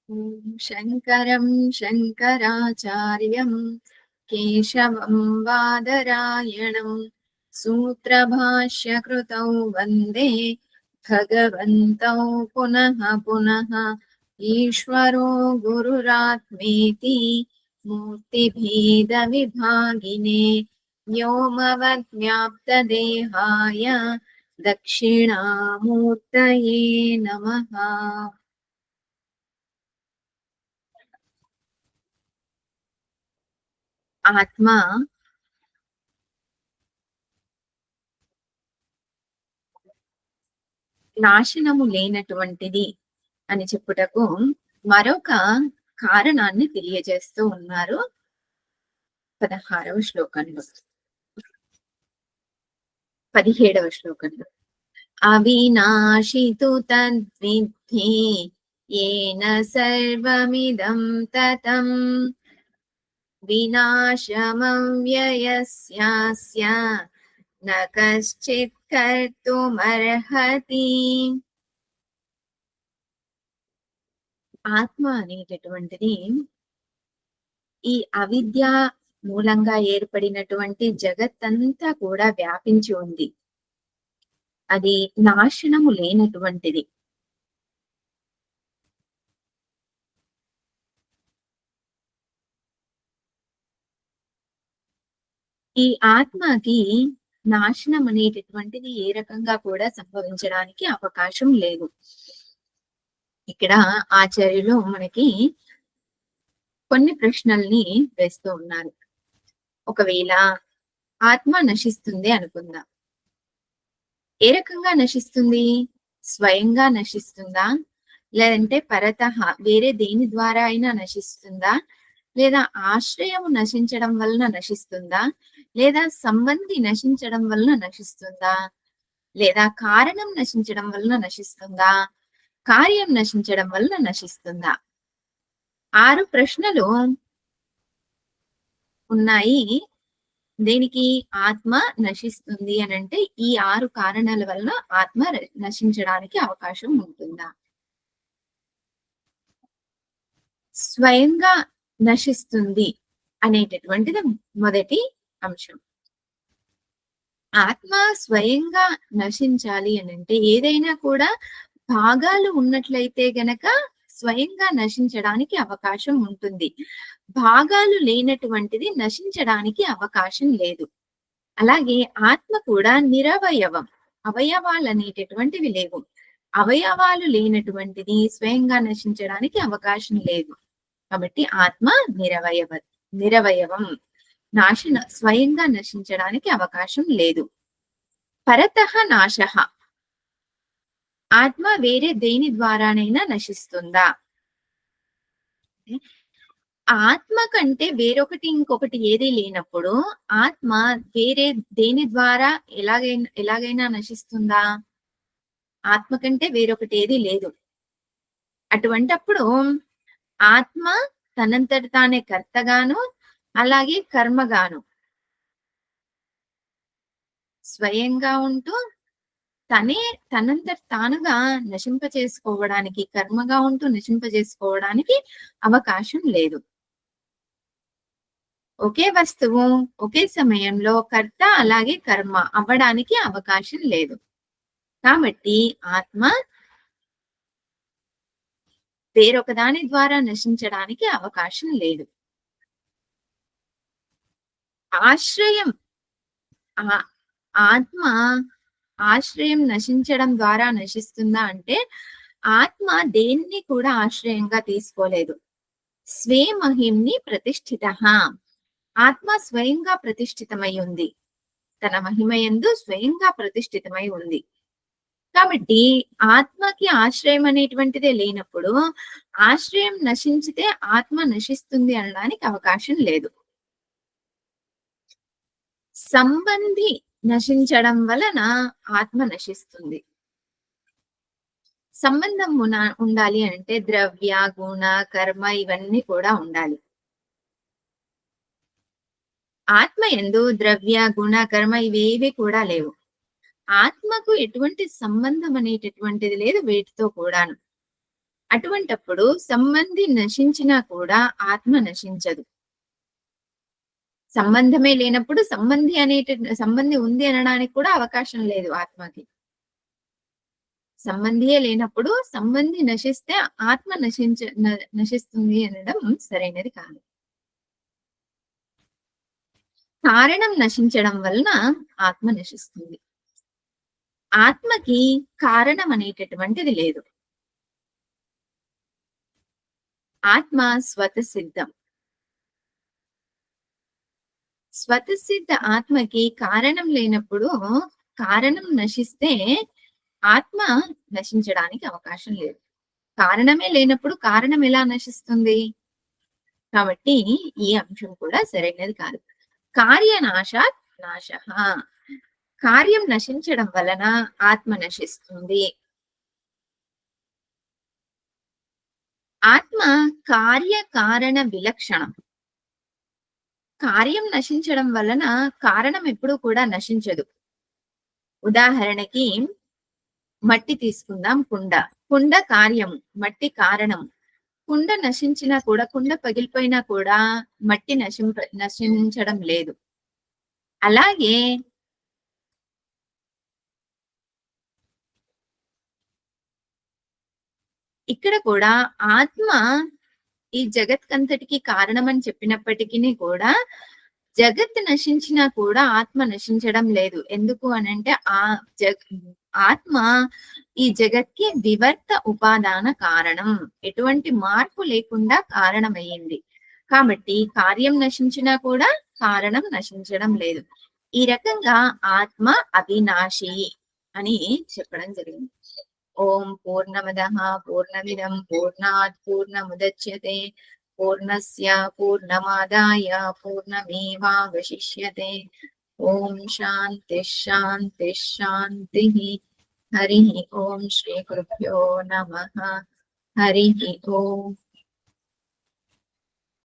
శంకరం శంకరాచార్యం కేశవం బాదరాయణం సూత్రభాష్యకృతౌ వందే భగవంతౌ పునః పునః. ఈశ్వరో గురురాత్మేతి మూర్తిభేద విభాగినే వ్యోమవద్వ్యాప్తదేహాయ దక్షిణామూర్తయే నమః. ఆత్మ నాశనము లేనటువంటిది అని చెప్పుటకు మరొక కారణాన్ని తెలియజేస్తూ ఉన్నారు 16వ శ్లోకంలో. 17వ శ్లోకంలో అవినాశితు తద్విద్ధి ఏన సర్వమిదం తతం వినాశమవ్యయస్యాస్య న కశ్చిత్ కర్తుమర్హతి. ఆత్మ అనేటటువంటిది ఈ అవిద్య మూలంగా ఏర్పడినటువంటి జగత్తంతా కూడా వ్యాపించి ఉంది. అది నాశనము లేనటువంటిది. ఈ ఆత్మకి నాశనం అనేటటువంటిది ఏ రకంగా కూడా సంభవించడానికి అవకాశం లేదు. ఇక్కడ ఆచార్యులు మనకి కొన్ని ప్రశ్నల్ని వేస్తూ ఉన్నారు. ఒకవేళ ఆత్మ నశిస్తుంది అనుకుందాం. ఏ రకంగా నశిస్తుంది? స్వయంగా నశిస్తుందా, లేదంటే పరతః వేరే దేని ద్వారా అయినా నశిస్తుందా, లేదా ఆశ్రయము నశించడం వలన నశిస్తుందా, లేదా సంబంధి నశించడం వలన నశిస్తుందా, లేదా కారణం నశించడం వలన నశిస్తుందా, కార్యం నశించడం వలన నశిస్తుందా? 6 ప్రశ్నలు ఉన్నాయి. దేనికి ఆత్మ నశిస్తుంది అని అంటే ఈ 6 కారణాల వలన ఆత్మ నశించడానికి అవకాశం ఉంటుందా? స్వయంగా నశిస్తుంది అనేటటువంటిది మొదటి అంశం. ఆత్మ స్వయంగా నశించాలి అని అంటే ఏదైనా కూడా భాగాలు ఉన్నట్లయితే గనక స్వయంగా నశించడానికి అవకాశం ఉంటుంది. భాగాలు లేనటువంటిది నశించడానికి అవకాశం లేదు. అలాగే ఆత్మ కూడా నిరవయవం. అవయవాలు అనేటటువంటివి లేవు. అవయవాలు లేనటువంటిది స్వయంగా నశించడానికి అవకాశం లేదు. కాబట్టి ఆత్మ నిరవయవం. స్వయంగా నశించడానికి అవకాశం లేదు. పరతః నాశః. ఆత్మ వేరే దేని ద్వారానైనా నశిస్తుందా? ఆత్మ కంటే వేరొకటి ఇంకొకటి ఏదీ లేనప్పుడు ఆత్మ వేరే దేని ద్వారా ఎలాగైనా నశిస్తుందా? ఆత్మ కంటే వేరొకటి ఏదీ లేదు. అటువంటప్పుడు ఆత్మ తనంతట తానే కర్తగాను, అలాగే కర్మగాను స్వయంగా ఉంటూ తనంతట తానుగా నశింపజేసుకోవడానికి, కర్మగా ఉంటూ నశింపజేసుకోవడానికి అవకాశం లేదు. ఒకే వస్తువు ఒకే సమయంలో కర్త అలాగే కర్మ అవ్వడానికి అవకాశం లేదు. కాబట్టి ఆత్మ వేరొక దాని ద్వారా నశించడానికి అవకాశం లేదు. ఆశ్రయం ఆత్మ ఆశ్రయం నశించడం ద్వారా నశిస్తుందా అంటే ఆత్మ దేన్ని కూడా ఆశ్రయంగా తీసుకోలేదు. స్వే మహిమ్ని ప్రతిష్ఠిత. ఆత్మ స్వయంగా ప్రతిష్ఠితమై ఉంది. తన మహిమయందు స్వయంగా ప్రతిష్ఠితమై ఉంది. కాబట్టి ఆత్మకి ఆశ్రయం అనేటువంటిదే లేనప్పుడు ఆశ్రయం నశించితే ఆత్మ నశిస్తుంది అనడానికి అవకాశం లేదు. సంబంధి నశించడం వలన ఆత్మ నశిస్తుంది. సంబంధం ఉండాలి అంటే ద్రవ్య, గుణ, కర్మ ఇవన్నీ కూడా ఉండాలి. ఆత్మ యందు ద్రవ్య, గుణ, కర్మ ఇవేవి కూడా లేవు. ఆత్మకు ఎటువంటి సంబంధం అనేటటువంటిది లేదు వేటితో కూడాను. అటువంటప్పుడు సంబంధి నశించినా కూడా ఆత్మ నశించదు. సంబంధమే లేనప్పుడు సంబంధి ఉంది అనడానికి కూడా అవకాశం లేదు ఆత్మకి. సంబంధియే లేనప్పుడు సంబంధి నశిస్తే ఆత్మ నశిస్తుంది అనడం సరైనది కాదు. కారణం నశించడం వలన ఆత్మ నశిస్తుంది. ఆత్మకి కారణం అనేటటువంటిది లేదు. ఆత్మ స్వతసిద్ధం. స్వతసిద్ధ ఆత్మకి కారణం లేనప్పుడు కారణం నశిస్తే ఆత్మ నశించడానికి అవకాశం లేదు. కారణమే లేనప్పుడు కారణం ఎలా నశిస్తుంది? కాబట్టి ఈ అంశం కూడా సరైనది కాదు. కార్యనాశాత్ నాశః. కార్యం నశించడం వలన ఆత్మ నశిస్తుంది. ఆత్మ కార్యకారణ విలక్షణం. కార్యం నశించడం వలన కారణం ఎప్పుడూ కూడా నశించదు. ఉదాహరణకి మట్టి తీసుకుందాం కుండ. కుండ కార్యము, మట్టి కారణము. కుండ నశించినా కూడా, కుండ పగిలిపోయినా కూడా మట్టి నశించడం లేదు. అలాగే ఇక్కడ కూడా ఆత్మ ఈ జగత్కంతటికి కారణమని చెప్పినప్పటికీ కూడా జగత్ నశించినా కూడా ఆత్మ నశించడం లేదు. ఎందుకు అనంటే ఆత్మ ఈ జగత్కి వివర్త ఉపాదాన కారణం. ఎటువంటి మార్పు లేకుండా కారణమయ్యింది. కాబట్టి కార్యం నశించినా కూడా కారణం నశించడం లేదు. ఈ రకంగా ఆత్మ అవినాశి అని చెప్పడం జరిగింది. ఓం పూర్ణమదః పూర్ణమిదం పూర్ణాత్ పూర్ణముదచ్యతే పూర్ణస్య పూర్ణమాదాయ పూర్ణమేవావశిష్యతే. ఓం శాంతి శాంతి శాంతి. హరి ఓం శ్రీ గురుభ్యో నమః. హరి ఓం.